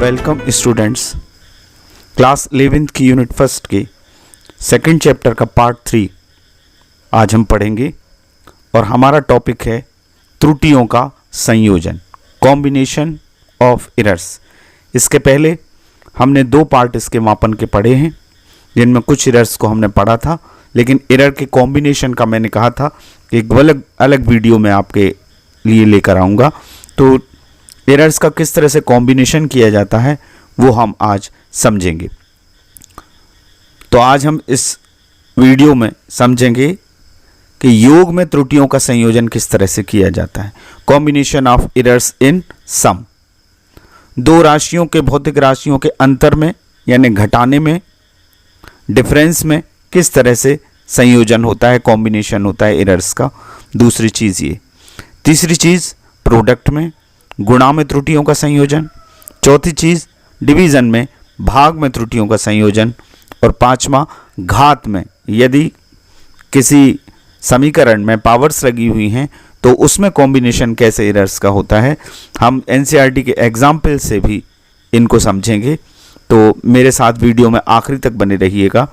Welcome students. Class 11th की unit first के second chapter का पार्ट 3 आज हम पढ़ेंगे और हमारा टॉपिक है त्रुटियों का संयोजन, कॉम्बिनेशन ऑफ एरर्स। इसके पहले हमने 2 पार्ट इसके मापन के पढ़े हैं, जिनमें कुछ एरर्स को हमने पढ़ा था, लेकिन एरर के कॉम्बिनेशन का मैंने कहा था कि एक अलग वीडियो में आपके लिए लेकर आऊँगा। तो एरर्स का किस तरह से कॉम्बिनेशन किया जाता है वो हम आज समझेंगे। तो आज हम इस वीडियो में समझेंगे कि योग में त्रुटियों का संयोजन किस तरह से किया जाता है, कॉम्बिनेशन ऑफ एरर्स इन सम। 2 राशियों के भौतिक राशियों के अंतर में यानी घटाने में, डिफरेंस में किस तरह से संयोजन होता है, कॉम्बिनेशन होता है एरर्स का। दूसरी चीज़ ये। तीसरी चीज़ प्रोडक्ट में, गुणा में त्रुटियों का संयोजन। चौथी चीज़ डिवीज़न में, भाग में त्रुटियों का संयोजन। और 5वां घात में, यदि किसी समीकरण में पावर्स लगी हुई हैं तो उसमें कॉम्बिनेशन कैसे एरर्स का होता है। हम एनसीईआरटी के एग्जाम्पल से भी इनको समझेंगे। तो मेरे साथ वीडियो में आखिरी तक बने रहिएगा।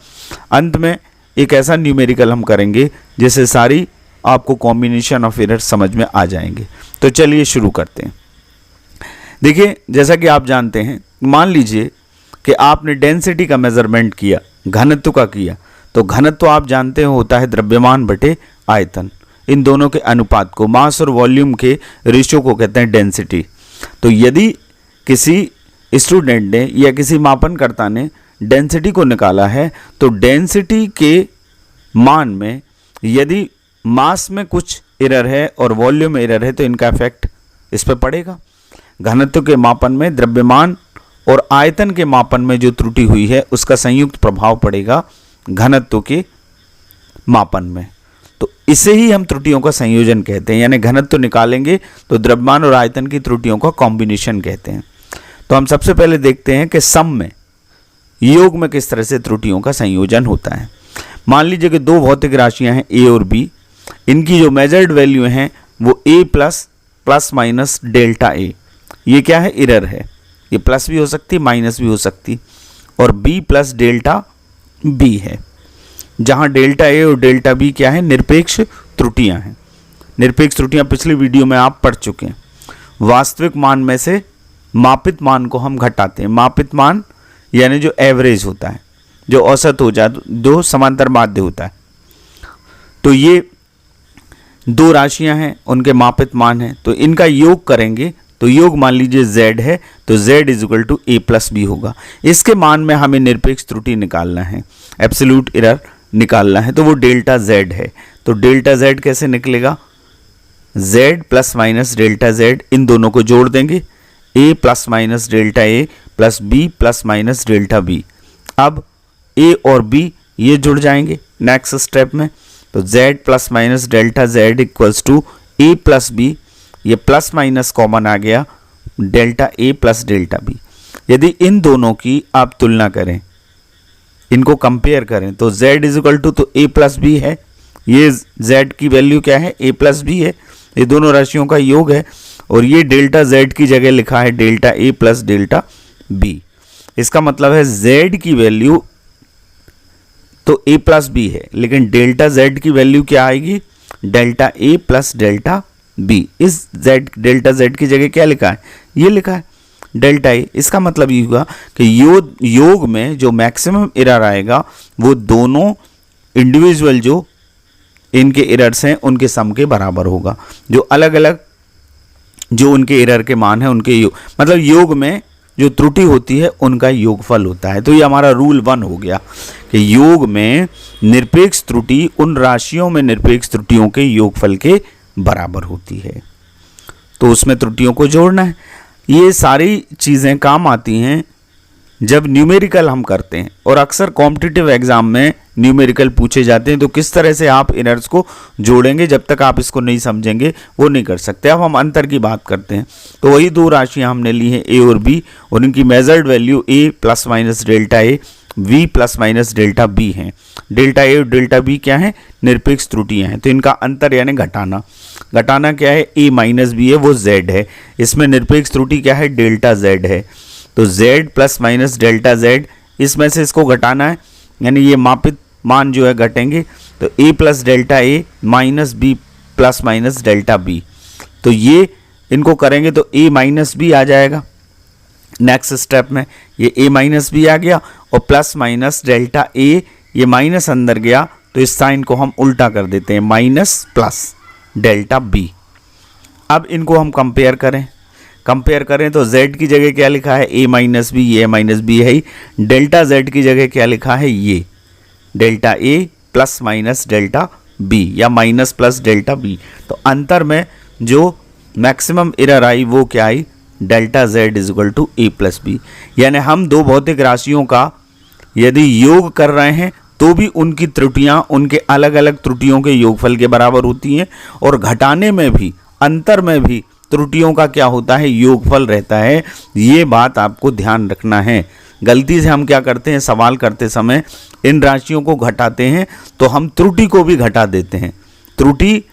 अंत में एक ऐसा न्यूमेरिकल हम करेंगे जिससे सारी आपको कॉम्बिनेशन ऑफ एरर्स समझ में आ जाएंगे। तो चलिए शुरू करते हैं। देखिए, जैसा कि आप जानते हैं, मान लीजिए कि आपने डेंसिटी का मेजरमेंट किया, घनत्व का किया। तो घनत्व आप जानते हैं होता है द्रव्यमान बटे आयतन। इन दोनों के अनुपात को, मास और वॉल्यूम के रेशियो को कहते हैं डेंसिटी। तो यदि किसी स्टूडेंट ने या किसी मापनकर्ता ने डेंसिटी को निकाला है, तो डेंसिटी के मान में यदि मास में कुछ एरर है और वॉल्यूम में एरर है तो इनका इफेक्ट इस पर पड़ेगा। घनत्व के मापन में द्रव्यमान और आयतन के मापन में जो त्रुटि हुई है उसका संयुक्त प्रभाव पड़ेगा घनत्व के मापन में। तो इसे ही हम त्रुटियों का संयोजन कहते हैं, यानी घनत्व निकालेंगे तो द्रव्यमान और आयतन की त्रुटियों का कॉम्बिनेशन कहते हैं। तो हम सबसे पहले देखते हैं कि सम में, योग में किस तरह से त्रुटियों का संयोजन होता है। मान लीजिए कि 2 भौतिक राशियां हैं ए और बी। इनकी जो मेजर्ड वैल्यू हैं वो ए प्लस माइनस डेल्टा ए। ये क्या है? एरर है। ये प्लस भी हो सकती, माइनस भी हो सकती। और b प्लस डेल्टा b है, जहां डेल्टा a और डेल्टा b क्या है? निरपेक्ष त्रुटियां हैं। निरपेक्ष त्रुटियां पिछली वीडियो में आप पढ़ चुके हैं। वास्तविक मान में से मापित मान को हम घटाते हैं। मापित मान यानी जो एवरेज होता है, जो औसत हो जाए, जो समांतर माध्य होता है। तो ये 2 राशियां हैं, उनके मापित मान हैं। तो इनका योग करेंगे तो योग मान लीजिए z है, तो z is equal to a plus B होगा। इसके मान में हमें निरपेक्ष त्रुटि निकालना है, एब्सोल्यूट एरर निकालना है, तो वो डेल्टा z है। तो डेल्टा z कैसे निकलेगा? z plus minus delta z, इन दोनों को जोड़ देंगे, a plus minus delta a plus b plus minus delta b। अब a और b ये जुड़ जाएंगे नेक्स्ट स्टेप में। तो z plus minus delta z equals to a plus b, ये प्लस माइनस कॉमन आ गया, delta A plus delta B. यदि इन दोनों की आप तुलना करें, इनको कंपेयर करें, तो z इज इक्वल टू तो ए प्लस बी है। ये z की वैल्यू क्या है? ए प्लस बी है। ये दोनों राशियों का योग है। और ये डेल्टा z की जगह लिखा है delta A plus delta B. इसका मतलब है z की वैल्यू तो ए प्लस बी है, लेकिन डेल्टा z की वैल्यू क्या आएगी? Delta A plus delta B. इस z, डेल्टा z की जगह क्या लिखा है? ये लिखा है डेल्टा ए। इसका मतलब ये हुआ कि योग में जो मैक्सिमम एरर आएगा वो दोनों इंडिविजुअल जो इनके एरर्स हैं उनके सम के बराबर होगा। जो अलग अलग जो उनके एरर के मान है उनके योग, मतलब योग में जो त्रुटि होती है उनका योगफल होता है। तो ये हमारा रूल 1 हो गया कि योग में निरपेक्ष त्रुटि उन राशियों में निरपेक्ष त्रुटियों के योगफल के बराबर होती है। तो उसमें त्रुटियों को जोड़ना है। ये सारी चीज़ें काम आती हैं जब न्यूमेरिकल हम करते हैं, और अक्सर कॉम्पिटिटिव एग्जाम में न्यूमेरिकल पूछे जाते हैं। तो किस तरह से आप एरर्स को जोड़ेंगे, जब तक आप इसको नहीं समझेंगे वो नहीं कर सकते। अब हम अंतर की बात करते हैं। तो वही 2 राशियां हमने ली हैं ए और बी, और इनकी measured value A plus minus delta A, v plus minus delta B हैं। डेल्टा ए और डेल्टा बी क्या है? निरपेक्ष त्रुटियां हैं। तो इनका अंतर यानी घटाना, घटाना क्या है? a माइनस बी है, वो z है। इसमें निरपेक्ष त्रुटि क्या है? डेल्टा z है। तो z plus minus delta z, इसमें से इसको घटाना है, यानी ये मापित मान जो है घटेंगे, तो a plus delta a minus b plus minus delta b, तो ये इनको करेंगे तो a माइनस b आ जाएगा। नेक्स्ट स्टेप में ये a माइनस b आ गया और प्लस माइनस डेल्टा a, ये माइनस अंदर गया तो इस साइन को हम उल्टा कर देते हैं, माइनस प्लस डेल्टा b। अब इनको हम कंपेयर करें तो z की जगह क्या लिखा है, a माइनस बी, ये माइनस बी है ही, डेल्टा z की जगह क्या लिखा है, ये delta a plus minus delta b या माइनस प्लस डेल्टा b। तो अंतर में जो मैक्सिमम एरर आई वो क्या आई, delta z is equal to a plus B. यानी हम दो भौतिक राशियों का यदि योग कर रहे हैं तो भी उनकी त्रुटियां उनके अलग अलग त्रुटियों के योगफल के बराबर होती हैं, और घटाने में भी, अंतर में भी त्रुटियों का क्या होता है, योगफल रहता है। ये बात आपको ध्यान रखना है। गलती से हम क्या करते हैं, सवाल करते समय इन राशियों को घटाते हैं तो हम त्रुटि को भी घटा देते हैं। त्रुटि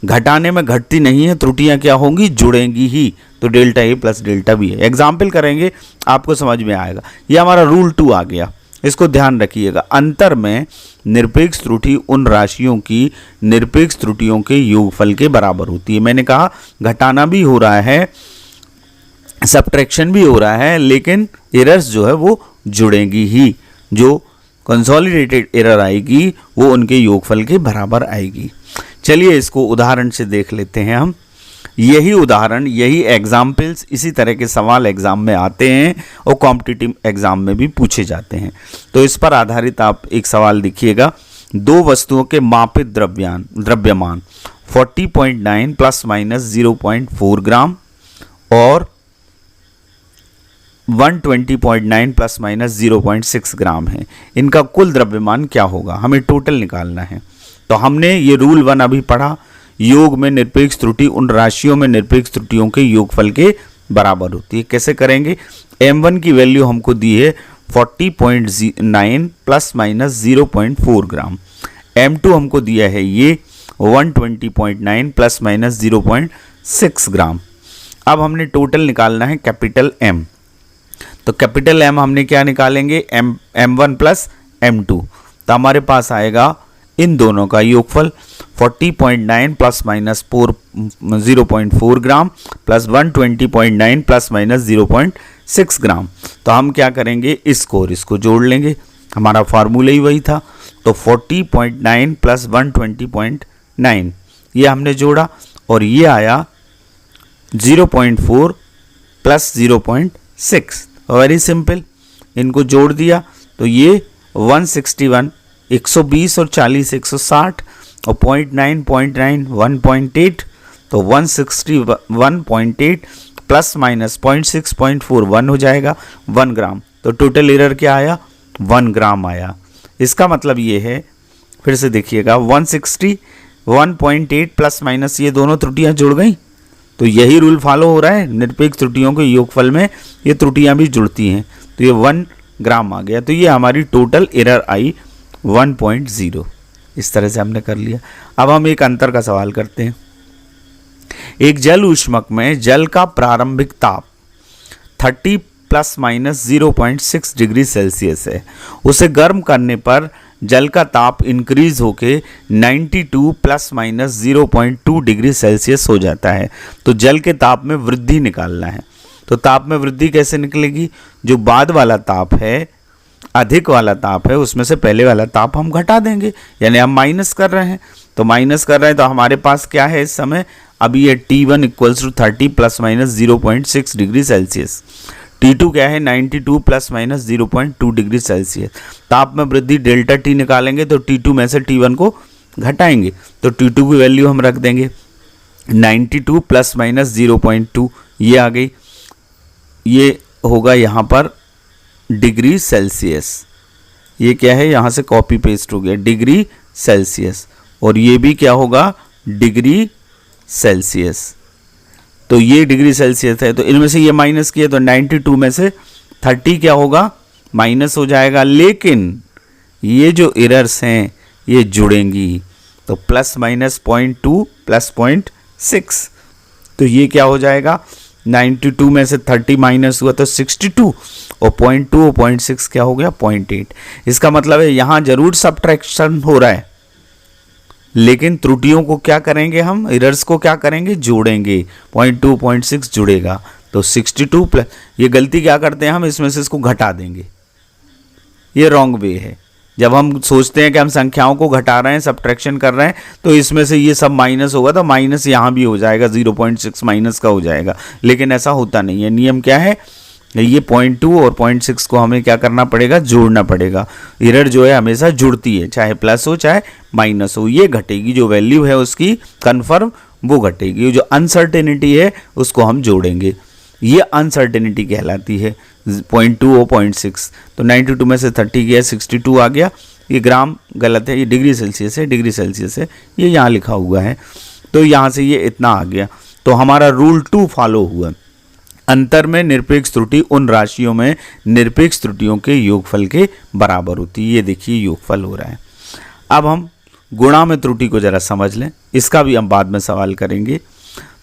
घटाने में घटती नहीं है, त्रुटियां क्या होंगी, जुड़ेंगी ही। तो delta A plus delta B है। एग्जाम्पल करेंगे आपको समझ में आएगा। ये हमारा रूल 2 आ गया, इसको ध्यान रखिएगा। अंतर में निरपेक्ष त्रुटि उन राशियों की निरपेक्ष त्रुटियों के योगफल के बराबर होती है। मैंने कहा घटाना भी हो रहा है, सब्ट्रैक्शन भी हो रहा है, लेकिन एरर्स जो है वो जुड़ेंगी ही। जो कंसोलिडेटेड एरर आएगी वो उनके योगफल के बराबर आएगी। चलिए इसको उदाहरण से देख लेते हैं हम। यही उदाहरण, यही एग्जाम्पल्स, इसी तरह के सवाल एग्जाम में आते हैं और कॉम्पिटिटिव एग्जाम में भी पूछे जाते हैं। तो इस पर आधारित आप एक सवाल देखिएगा। दो वस्तुओं के मापित द्रव्यमान 40.9 प्लस माइनस 0.4 ग्राम और 120.9 प्लस माइनस 0.6 ग्राम है। इनका कुल द्रव्यमान क्या होगा, हमें टोटल निकालना है। तो हमने ये रूल 1 अभी पढ़ा, योग में निरपेक्ष त्रुटि उन राशियों में निरपेक्ष त्रुटियों के योगफल के बराबर होती है। कैसे करेंगे, m1 की वैल्यू हमको दी है 40.9 प्लस माइनस 0.4 ग्राम, m2 हमको दिया है ये 120.9 प्लस माइनस 0.6 ग्राम। अब हमने टोटल निकालना है कैपिटल M। तो कैपिटल M हमने क्या निकालेंगे, m1 प्लस m2। तो हमारे पास आएगा इन दोनों का योगफल 40.9 plus minus 0.4 gram plus 120.9 plus minus 0.6 ग्राम। तो हम क्या करेंगे, इसको जोड़ लेंगे, हमारा फार्मूला ही वही था। तो 40.9 प्लस 120.9 ये हमने जोड़ा और ये आया 0.4 प्लस 0.6। वेरी सिंपल, इनको जोड़ दिया तो ये 161, 120 और 40 160 और 0.9 1.8, तो 161.8 प्लस माइनस 0.6 0.4 1 हो जाएगा 1 ग्राम। तो टोटल एरर क्या आया, 1 ग्राम आया। इसका मतलब ये है, फिर से देखिएगा, 161.8 प्लस माइनस ये दोनों त्रुटियां जुड़ गई। तो यही रूल फॉलो हो रहा है, निरपेक्ष त्रुटियों के योगफल में ये त्रुटियां भी जुड़ती हैं। तो ये 1 ग्राम आ गया। तो ये हमारी टोटल एरर आई 1.0। इस तरह से हमने कर लिया। अब हम एक अंतर का सवाल करते हैं। एक जल ऊष्मक में जल का प्रारंभिक ताप 30 प्लस माइनस 0.6 डिग्री सेल्सियस है। उसे गर्म करने पर जल का ताप इंक्रीज होके 92 प्लस माइनस 0.2 डिग्री सेल्सियस हो जाता है। तो जल के ताप में वृद्धि निकालना है। तो ताप में वृद्धि कैसे निकलेगी, जो बाद वाला ताप है, अधिक वाला ताप है, उसमें से पहले वाला ताप हम घटा देंगे, यानी हम माइनस कर रहे हैं। तो माइनस कर रहे हैं तो हमारे पास क्या है इस समय, अभी ये T1 equals to 30 plus minus 0.6 degree Celsius, T2 क्या है 92 प्लस माइनस 0.2 डिग्री सेल्सियस। ताप में वृद्धि डेल्टा T निकालेंगे तो T2 में से T1 को घटाएंगे, तो T2 की वैल्यू हम रख देंगे 92 प्लस माइनस 0.2, ये आ गई। ये होगा यहाँ पर डिग्री सेल्सियस, ये क्या है यहाँ से कॉपी पेस्ट हो गया, डिग्री सेल्सियस, और ये भी क्या होगा, डिग्री सेल्सियस। तो ये डिग्री सेल्सियस है, तो इनमें से ये माइनस किया तो 92 में से 30 क्या होगा, माइनस हो जाएगा। लेकिन ये जो एरर्स हैं ये जुड़ेंगी, तो प्लस माइनस 0.2 प्लस 0.6, तो ये क्या हो जाएगा 92 में से 30 माइनस हुआ तो 62 और 0.2 और 0.6 क्या हो गया 0.8। इसका मतलब है यहाँ जरूर सब्ट्रैक्शन हो रहा है, लेकिन त्रुटियों को क्या करेंगे हम, एरर्स को क्या करेंगे, जोड़ेंगे। 0.2 0.6 जुड़ेगा तो 62 प्लस, ये गलती क्या करते हैं हम, इसमें से इसको घटा देंगे। ये रॉन्ग वे है। जब हम सोचते हैं कि हम संख्याओं को घटा रहे हैं, सब्ट्रैक्शन कर रहे हैं, तो इसमें से ये सब माइनस होगा तो माइनस यहाँ भी हो जाएगा, 0.6 माइनस का हो जाएगा, लेकिन ऐसा होता नहीं है। नियम क्या है, ये 0.2 और 0.6 को हमें क्या करना पड़ेगा, जोड़ना पड़ेगा। एरर जो है हमेशा जुड़ती है, चाहे प्लस हो चाहे माइनस हो, ये घटेगी। जो वैल्यू है उसकी कन्फर्म वो घटेगी, जो अनसर्टेनिटी है उसको हम जोड़ेंगे। ये अनसर्टेनिटी कहलाती है 0.2 और 0.6। तो 92 में से 30 गया, 62 आ गया। ये ग्राम गलत है, ये डिग्री सेल्सियस है, डिग्री सेल्सियस है, ये यहाँ लिखा हुआ है। तो यहाँ से ये इतना आ गया। तो हमारा रूल 2 फॉलो हुआ। अंतर में निरपेक्ष त्रुटि उन राशियों में निरपेक्ष त्रुटियों के योगफल के बराबर होती है। ये देखिए योगफल हो रहा है। अब हम गुणा में त्रुटि को जरा समझ लें, इसका भी हम बाद में सवाल करेंगे।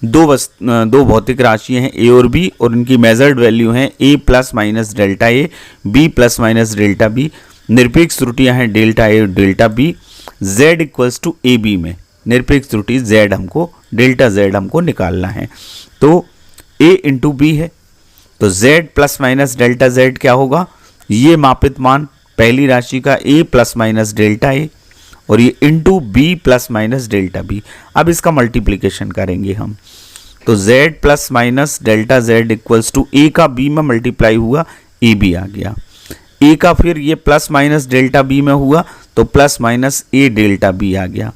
दो भौतिक राशियां हैं ए और बी, और इनकी मेजर्ड वैल्यू हैं A plus minus delta A, B plus minus delta B. निरपेक्ष त्रुटियां हैं डेल्टा ए और delta B. z equals to A B में निरपेक्ष त्रुटि z हमको, डेल्टा z हमको निकालना है। तो a इंटू बी है, तो z plus minus delta z क्या होगा, ये मापित मान पहली राशि का a plus minus delta A, और ये into B plus minus delta B. अब इसका मल्टीप्लिकेशन करेंगे हम, तो z plus minus delta z equals to A का b में मल्टीप्लाई हुआ, ए बी आ गया। ए का फिर ये प्लस माइनस डेल्टा बी में हुआ तो प्लस माइनस ए डेल्टा बी आ गया।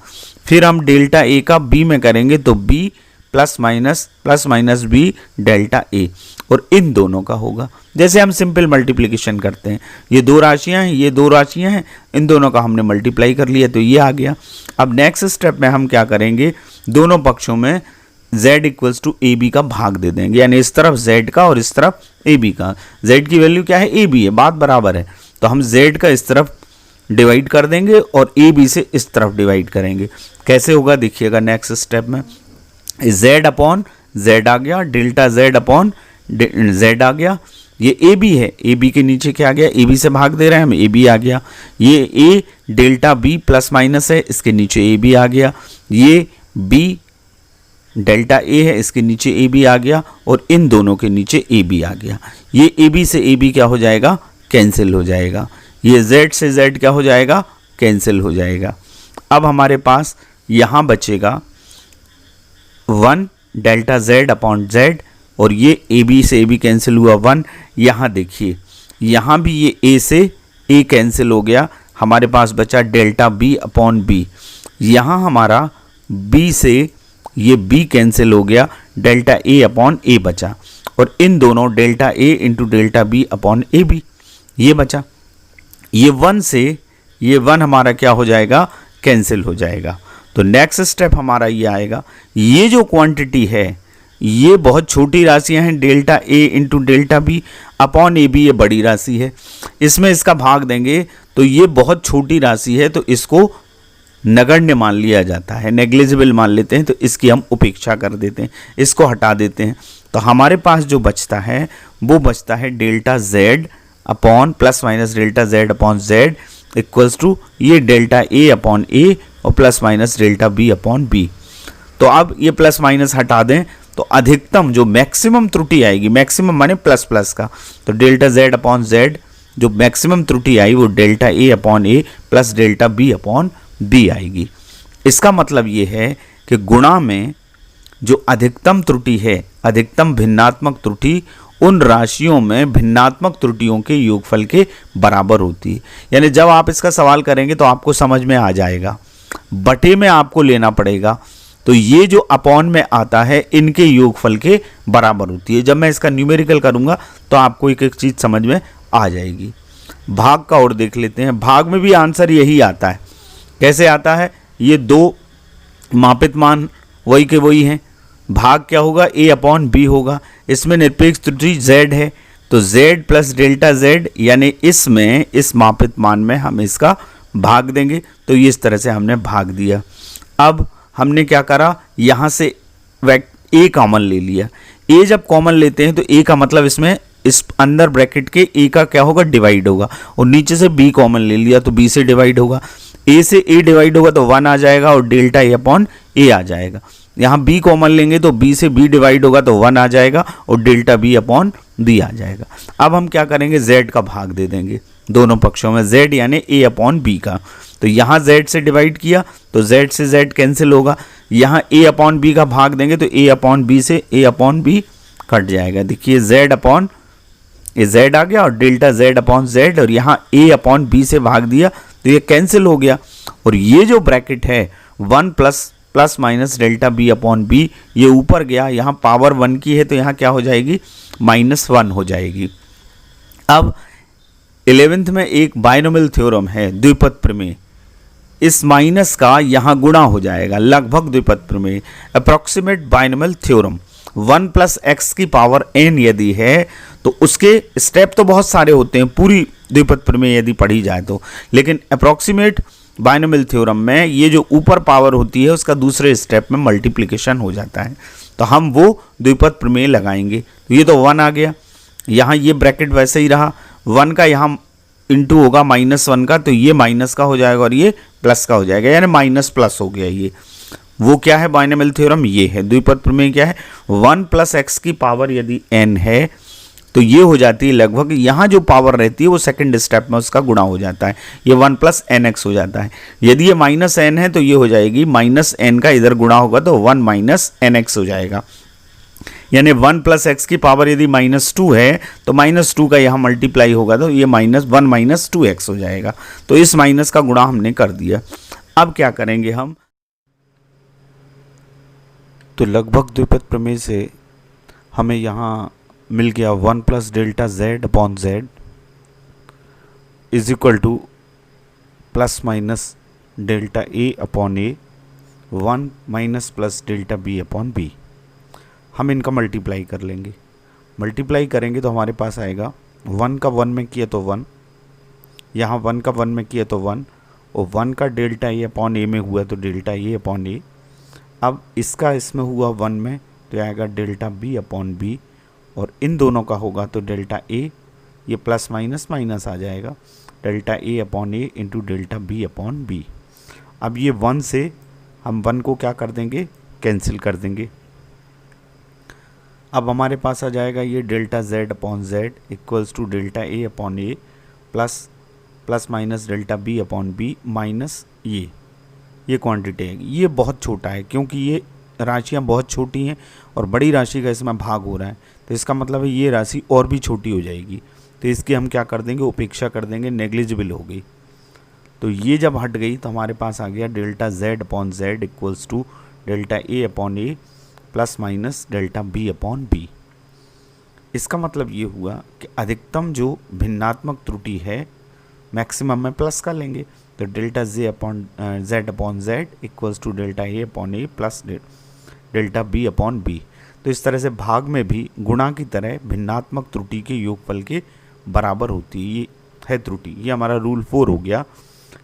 फिर हम डेल्टा ए का बी में करेंगे तो B plus minus B delta A, और इन दोनों का होगा। जैसे हम सिंपल मल्टीप्लिकेशन करते हैं, ये दो राशियां हैं, ये दो राशियां हैं, इन दोनों का हमने मल्टीप्लाई कर लिया तो ये आ गया। अब नेक्स्ट स्टेप में हम क्या करेंगे, दोनों पक्षों में z equals to A B का भाग दे देंगे, यानी इस तरफ z का और इस तरफ ए बी का। z की वैल्यू क्या है, ए बी है, बात बराबर है, तो हम z का इस तरफ डिवाइड कर देंगे और ए बी से इस तरफ डिवाइड करेंगे। कैसे होगा देखिएगा नेक्स्ट स्टेप में, z अपॉन z आ गया, डेल्टा z अपॉन z आ गया। ये ए बी है, ए बी के नीचे क्या आ गया, ए बी से भाग दे रहे हैं हम, ए बी आ गया। ये ए डेल्टा बी प्लस माइनस है, इसके नीचे ए बी आ गया। ये बी डेल्टा ए है, इसके नीचे ए बी आ गया, और इन दोनों के नीचे ए बी आ गया। ये ए बी से ए बी क्या हो जाएगा, कैंसिल हो जाएगा। ये z से z क्या हो जाएगा, कैंसिल हो जाएगा। अब हमारे पास यहाँ बचेगा 1 डेल्टा z अपॉन z, और ये ए बी से ए बी कैंसिल हुआ 1। यहाँ देखिए, यहाँ भी ये ए से ए कैंसिल हो गया, हमारे पास बचा डेल्टा बी अपॉन बी। यहाँ हमारा बी से ये b कैंसिल हो गया, डेल्टा a अपॉन a बचा, और इन दोनों delta a into delta b upon A B ये बचा। ये 1 से ये 1 हमारा क्या हो जाएगा, कैंसिल हो जाएगा। तो नेक्स्ट स्टेप हमारा ये आएगा, ये जो क्वांटिटी है ये बहुत छोटी राशियां हैं, delta a into delta b upon A B ये बड़ी राशि है, इसमें इसका भाग देंगे तो ये बहुत छोटी राशि है, तो इसको नगण्य मान लिया जाता है, नेग्लिजिबल मान लेते हैं, तो इसकी हम उपेक्षा कर देते हैं, इसको हटा देते हैं। तो हमारे पास जो बचता है वो बचता है delta z upon plus minus delta z upon z equals to ये डेल्टा a अपॉन a और plus minus delta b upon b। तो अब ये प्लस माइनस हटा दें तो अधिकतम जो मैक्सिमम त्रुटि आएगी, मैक्सिमम माने प्लस प्लस का, तो डेल्टा z अपॉन z जो मैक्सिमम त्रुटि आई वो delta a upon a plus delta b upon b आएगी। इसका मतलब ये है कि गुणा में जो अधिकतम त्रुटि है, अधिकतम भिन्नात्मक त्रुटि उन राशियों में भिन्नात्मक त्रुटियों के योगफल के बराबर होती है। यानी जब आप इसका सवाल करेंगे तो आपको समझ में आ जाएगा, बटे में आपको लेना पड़ेगा, तो ये जो अपॉन में आता है इनके योगफल के बराबर होती है। जब मैं इसका न्यूमेरिकल करूंगा तो आपको एक एक चीज़ समझ में आ जाएगी। भाग का और देख लेते हैं, भाग में भी आंसर यही आता है। कैसे आता है, ये दो मापित मान वही के वही हैं, भाग क्या होगा, a अपॉन बी होगा। इसमें निरपेक्ष त्रुटि z है, तो z प्लस डेल्टा z, यानी इसमें इस मापित मान में हम इसका भाग देंगे, तो ये इस तरह से हमने भाग दिया। अब हमने क्या करा, यहाँ से a कॉमन ले लिया, ए जब कॉमन लेते हैं तो ए का मतलब इसमें इस अंदर ब्रैकेट के ए का क्या होगा, डिवाइड होगा, और नीचे से बी कॉमन ले लिया तो बी से डिवाइड होगा, ए से ए डिवाइड होगा तो 1 आ जाएगा और डेल्टा ए अपॉन ए आ जाएगा। यहाँ बी कॉमन लेंगे तो बी से बी डिवाइड होगा तो 1 आ जाएगा और डेल्टा बी अपॉन बी आ जाएगा। अब हम क्या करेंगे, z का भाग दे देंगे दोनों पक्षों में, z यानी a अपॉन बी का। तो यहाँ z से डिवाइड किया तो z से z कैंसिल होगा, यहाँ a अपॉन बी का भाग देंगे तो a अपॉन बी से a अपॉन बी कट जाएगा। देखिए z अपॉन ये z आ गया और डेल्टा z अपॉन z, और यहाँ a अपॉन बी से भाग दिया तो ये कैंसिल हो गया। और ये जो ब्रैकेट है 1 plus minus delta B upon B, ये ऊपर गया, यहाँ पावर 1 की है तो यहाँ क्या हो जाएगी, -1 हो जाएगी। अब 11th में एक बाइनोमियल थ्योरम है, द्विपद प्रमेय, इस माइनस का यहाँ गुणा हो जाएगा, लगभग द्विपद प्रमेय, approximate binomial theorem. 1 plus x की पावर n यदि है तो उसके स्टेप तो बहुत सारे होते हैं पूरी द्विपद प्रमेय यदि पढ़ी जाए तो, लेकिन अप्रॉक्सीमेट बाइनोमियल थ्योरम में ये जो ऊपर पावर होती है उसका दूसरे स्टेप में मल्टीप्लिकेशन हो जाता है, तो हम वो द्विपद प्रमेय लगाएंगे। तो ये तो 1 आ गया, यहाँ ये ब्रैकेट वैसे ही रहा, 1 का यहाँ इंटू होगा -1 का, तो ये माइनस का हो जाएगा और ये प्लस का हो जाएगा, यानी माइनस प्लस हो गया। ये वो क्या है बाइनोमियल थ्योरम, ये है द्विपद प्रमेय। क्या है, 1 प्लस एक्स की पावर यदि n है तो ये हो जाती है लगभग, यहाँ जो पावर रहती है वो सेकंड स्टेप में उसका गुणा हो जाता है, ये 1 प्लस एन एक्स हो जाता है। यदि ये -n है तो ये हो जाएगी -n का इधर गुणा होगा तो 1 माइनस एन एक्स हो जाएगा, यानी 1 प्लस एक्स की पावर यदि -2 है तो -2 का यहाँ मल्टीप्लाई होगा तो ये -1 माइनस 2x हो जाएगा। तो इस माइनस का गुणा हमने कर दिया। अब क्या करेंगे हम, तो लगभग द्विपद प्रमेय से हमें यहाँ मिल गया 1 plus delta z upon z is equal two plus minus delta a upon a, 1 minus plus delta b upon b। हम इनका मल्टीप्लाई कर लेंगे, मल्टीप्लाई करेंगे तो हमारे पास आएगा 1 का 1 में किया तो 1, यहाँ 1 का 1 में किया तो 1, और 1 का डेल्टा a अपॉन a में हुआ तो डेल्टा a अपॉन a। अब इसका इसमें हुआ 1 में तो आएगा डेल्टा b अपॉन b, और इन दोनों का होगा तो डेल्टा a, ये प्लस माइनस माइनस आ जाएगा, delta a upon a into delta b upon b। अब ये 1 से हम 1 को क्या कर देंगे, कैंसिल कर देंगे। अब हमारे पास आ जाएगा ये delta z upon z equals to delta a upon a plus minus delta b upon b minus ये क्वांटिटी है। ये बहुत छोटा है क्योंकि ये राशियाँ बहुत छोटी हैं और बड़ी राशि का इसमें भाग हो रहा है, तो इसका मतलब है ये राशि और भी छोटी हो जाएगी, तो इसकी हम क्या कर देंगे, उपेक्षा कर देंगे, नेग्लिजिबल हो गई। तो ये जब हट गई तो हमारे पास आ गया delta z upon z equals to delta a upon a plus minus delta b upon b। इसका मतलब ये हुआ कि अधिकतम जो भिन्नात्मक त्रुटि है मैक्सिमम में प्लस कर लेंगे, तो delta z upon z equals to delta a upon a plus delta b upon b। तो इस तरह से भाग में भी गुणा की तरह भिन्नात्मक त्रुटि के योगफल के बराबर होती है, ये है त्रुटि। ये हमारा रूल 4 हो गया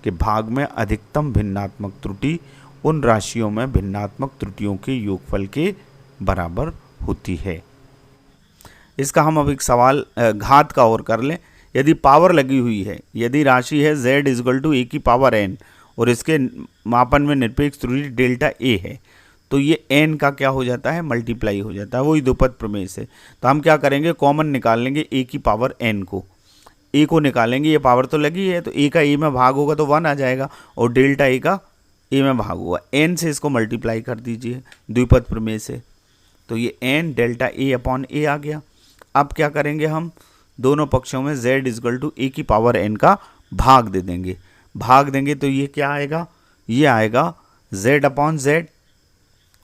कि भाग में अधिकतम भिन्नात्मक त्रुटि उन राशियों में भिन्नात्मक त्रुटियों के योगफल के बराबर होती है। इसका हम अब एक सवाल घात का और कर लें। यदि पावर लगी हुई है, यदि राशि है z इजगल टू a की पावर n और इसके मापन में निरपेक्ष त्रुटि डेल्टा a है, तो ये n का क्या हो जाता है, मल्टीप्लाई हो जाता है, वही द्विपद प्रमेय से। तो हम क्या करेंगे, कॉमन निकाल लेंगे a की पावर n को, a को निकालेंगे, ये पावर तो लगी है तो a का a में भाग होगा तो 1 आ जाएगा और डेल्टा a का a में भाग होगा, n से इसको मल्टीप्लाई कर दीजिए द्विपद प्रमेय से, तो ये n delta a upon a आ गया। अब क्या करेंगे, हम दोनों पक्षों में z इजगल टू a की पावर n का भाग दे देंगे, भाग देंगे तो ये क्या आएगा, ये आएगा z अपॉन z,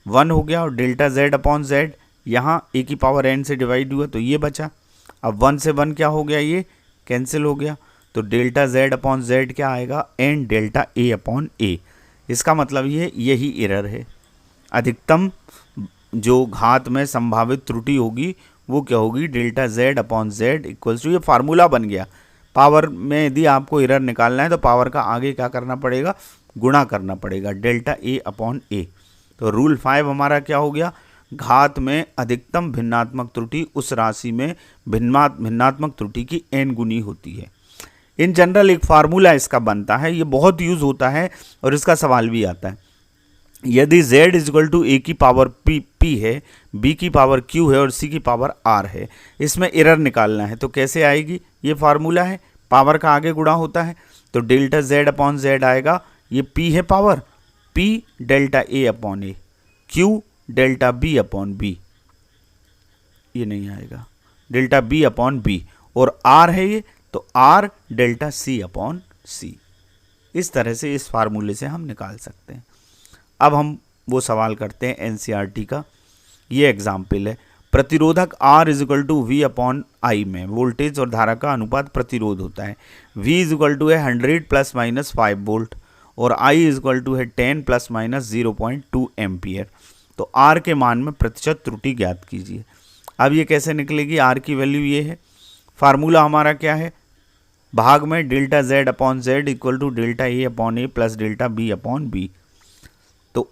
1 हो गया, और डेल्टा z अपॉन z यहाँ a की पावर n से डिवाइड हुआ तो ये बचा। अब 1 से 1 क्या हो गया, ये कैंसिल हो गया, तो डेल्टा z अपॉन z क्या आएगा, n delta a upon a। इसका मतलब ये यही एरर है, अधिकतम जो घात में संभावित त्रुटि होगी वो क्या होगी, delta z upon z equals to, ये फार्मूला बन गया। पावर में यदि आपको एरर निकालना है तो पावर का आगे क्या करना पड़ेगा, गुणा करना पड़ेगा, डेल्टा a अपॉन a। तो रूल 5 हमारा क्या हो गया, घात में अधिकतम भिन्नात्मक त्रुटि उस राशि में भिन्नात्मक त्रुटि की n गुनी होती है। इन जनरल एक फार्मूला इसका बनता है, ये बहुत यूज होता है और इसका सवाल भी आता है। यदि z इजक्वल टू a की पावर p है, b की पावर q है और c की पावर r है, इसमें एरर निकालना है तो कैसे आएगी? ये फार्मूला है, पावर का आगे गुणा होता है तो डेल्टा z अपॉन z आएगा। ये p है power, p delta a upon a, q delta b upon b, ये नहीं आएगा, डेल्टा b अपॉन b, और r है ये तो r delta c upon c। इस तरह से इस फार्मूले से हम निकाल सकते हैं। अब हम वो सवाल करते हैं एनसीईआरटी का। ये एग्जाम्पल है, प्रतिरोधक R equal to V upon I में वोल्टेज और धारा का अनुपात प्रतिरोध होता है। V इजिकल टू है 100 प्लस माइनस 5 वोल्ट और I इजिकल टू है 10 प्लस माइनस 0.2 एम्पियर। तो R के मान में प्रतिशत त्रुटि ज्ञात कीजिए। अब ये कैसे निकलेगी? R की वैल्यू ये है, फार्मूला हमारा क्या है, भाग में delta Z upon Z equal to delta A upon A plus delta B upon B। तो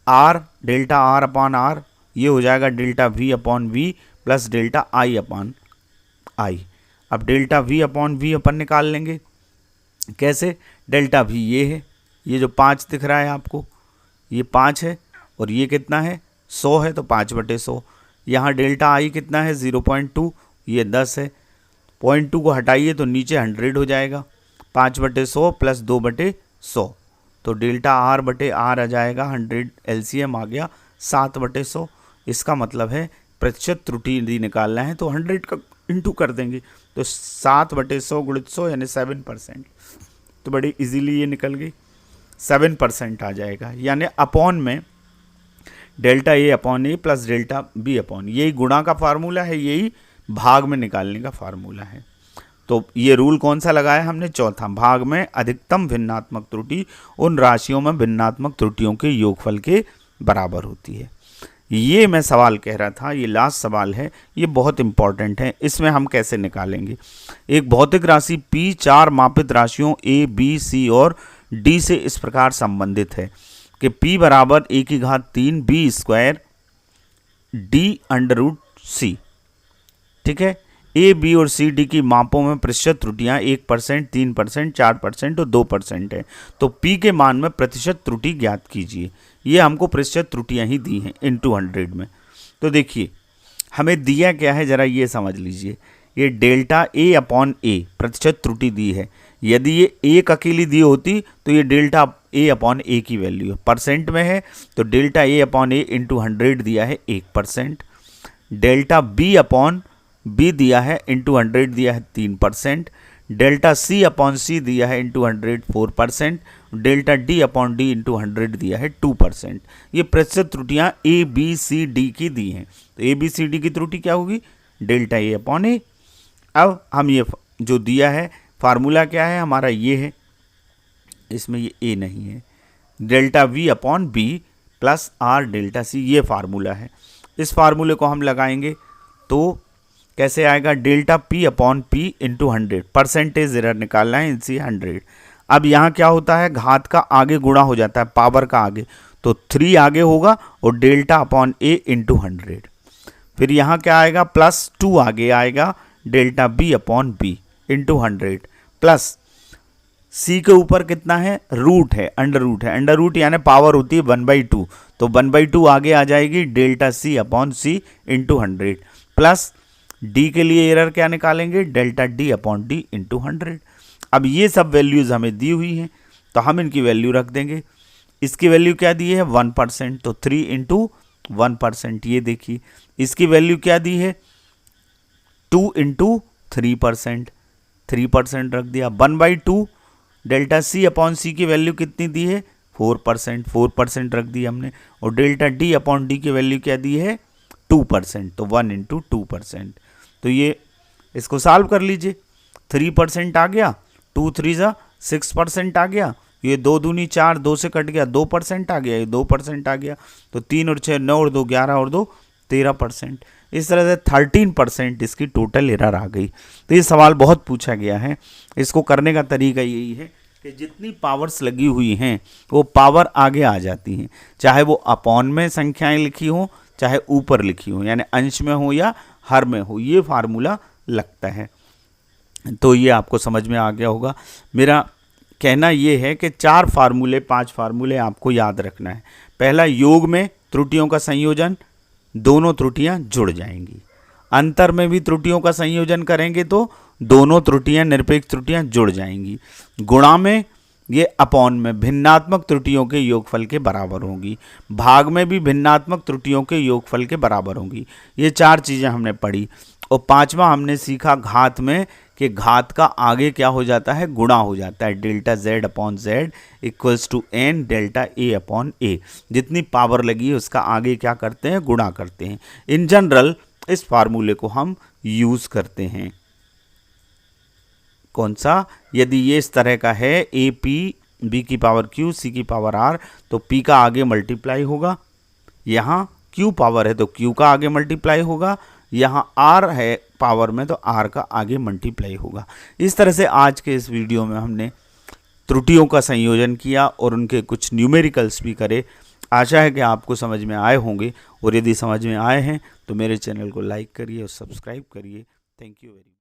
R delta R upon R ये हो जाएगा delta V upon V plus delta I upon I। अब डेल्टा V अपॉन V अपन निकाल लेंगे, कैसे? Delta V ये है, ये जो 5 दिख रहा है आपको, ये 5 है और ये कितना है 100 है तो 5/100। यहाँ डेल्टा I कितना है 0.2, ये 10 है, 0.2 को हटाइए तो नीचे 100 हो जाएगा, 5/100 प्लस 2/100 तो डेल्टा R/R आ जाएगा 100, LCM आ गया 7/100। इसका मतलब है प्रतिशत त्रुटि यदि निकालना है तो 100 का इंटू कर देंगे तो 7/100 गुणित 100 यानी 7%। तो बड़ी इजीली ये निकल गई, 7% आ जाएगा। यानी अपॉन में delta A upon A plus delta B upon, यही गुणा का फार्मूला है, यही भाग में निकालने का फार्मूला है। तो ये रूल कौन सा लगाया हमने? चौथा, भाग में अधिकतम भिन्नात्मक त्रुटि उन राशियों में भिन्नात्मक त्रुटियों के योगफल के बराबर होती है। ये मैं सवाल कह रहा था, ये लास्ट सवाल है, ये बहुत इंपॉर्टेंट है। इसमें हम कैसे निकालेंगे? एक भौतिक राशि P 4 मापित राशियों A, B, C और D से इस प्रकार संबंधित है कि P बराबर A की घात 3 B square D under root C। ठीक है, A, B और C, D की मापों में प्रतिशत त्रुटियां 1%, 3%, 4% और 2% है। तो P के मान में प्रतिशत त्रुटि ज्ञात कीजिए। ये हमको प्रतिशत त्रुटियां ही दी हैं इनटू 100 में। तो देखिए हमें दिया क्या है, जरा ये समझ लीजिए। ये डेल्टा A अपॉन A प्रतिशत त्रुटि दी है। यदि ये एक अकेली दी होती तो ये डेल्टा A अपॉन A की वैल्यू है, परसेंट में है तो delta A upon A into 100 दिया है 1%, डेल्टा B अपॉन B दिया है इंटू 100 दिया है 3%, डेल्टा C अपॉन C दिया है into 100 4%, delta D upon D into 100 दिया है 2%। ये प्रतिशत त्रुटियां A, B, C, D की दी हैं। तो A, B, C, D की त्रुटि क्या होगी? Delta A upon A। अब हम ये जो दिया है फार्मूला क्या है हमारा, ये है, इसमें ये A नहीं है, delta V upon B plus R delta C, ये फार्मूला है। इस फार्मूले को हम लगाएंगे तो कैसे आएगा? Delta P upon P into 100, percentage error निकालना है इनसे 100। अब यहाँ क्या होता है, घात का आगे गुणा हो जाता है पावर का आगे, तो 3 आगे होगा और डेल्टा अपॉन A इंटू 100। फिर यहाँ क्या आएगा, प्लस 2 आगे आएगा, delta B upon B into 100 plus C के ऊपर कितना है, रूट है, अंडर रूट है, अंडर रूट यानी पावर होती है 1/2, तो 1/2 आगे आ जाएगी delta C upon C into 100 plus D के लिए एरर क्या निकालेंगे, delta D upon D into 100। अब ये सब वैल्यूज़ हमें दी हुई हैं तो हम इनकी वैल्यू रख देंगे। इसकी वैल्यू क्या दी है 1%, तो 3 इंटू 1%। ये देखिए इसकी वैल्यू क्या दी है 2 इंटू 3%, 3% रख दिया। 1/2 डेल्टा C अपॉन C की वैल्यू कितनी दी है 4%, 4% रख दी हमने, और डेल्टा D अपॉन D की वैल्यू क्या दी है 2%, तो 1 इंटू 2%। तो ये इसको सॉल्व कर लीजिए, 3% आ गया, 2 3 6% आ गया, ये 2 दूनी 4, 2 से कट गया 2% आ गया, ये 2% आ गया, तो 3 और 6 9 और 2 11 और 2 13%। इस तरह से 13% इसकी टोटल एरर आ गई। तो ये सवाल बहुत पूछा गया है। इसको करने का तरीका यही है कि जितनी पावर्स लगी हुई हैं वो पावर आगे आ जाती हैं, चाहे वो अपॉन में संख्याएं लिखी हों चाहे ऊपर लिखी हो, यानी अंश में हो या हर में हो, ये फार्मूला लगता है। तो ये आपको समझ में आ गया होगा। मेरा कहना ये है कि 5 फार्मूले आपको याद रखना है। पहला, योग में त्रुटियों का संयोजन, दोनों त्रुटियां जुड़ जाएंगी। अंतर में भी त्रुटियों का संयोजन करेंगे तो दोनों त्रुटियां, निरपेक्ष त्रुटियां जुड़ जाएंगी। गुणा में ये अपॉन में भिन्नात्मक त्रुटियों के योगफल के बराबर होंगी। भाग में भी भिन्नात्मक त्रुटियों के योगफल के बराबर होंगी। ये 4 चीज़ें हमने पढ़ी। और 5वां हमने सीखा घात में कि घात का आगे क्या हो जाता है, गुणा हो जाता है। Delta z upon z equals to n delta a upon a। जितनी पावर लगी है उसका आगे क्या करते हैं, गुणा करते हैं। इन जनरल इस फार्मूले को हम यूज करते हैं। कौन सा? यदि ये इस तरह का है ए पी बी की पावर क्यू सी की पावर आर, तो पी का आगे मल्टीप्लाई होगा। यहाँ क्यू पावर है तो क्यू का आगे मल्टीप्लाई होगा। यहाँ आर है पावर में तो आर का आगे मल्टीप्लाई होगा। इस तरह से आज के इस वीडियो में हमने त्रुटियों का संयोजन किया और उनके कुछ न्यूमेरिकल्स भी करे। आशा है कि आपको समझ में आए होंगे, और यदि समझ में आए हैं तो मेरे चैनल को लाइक करिए और सब्सक्राइब करिए। Thank you very much.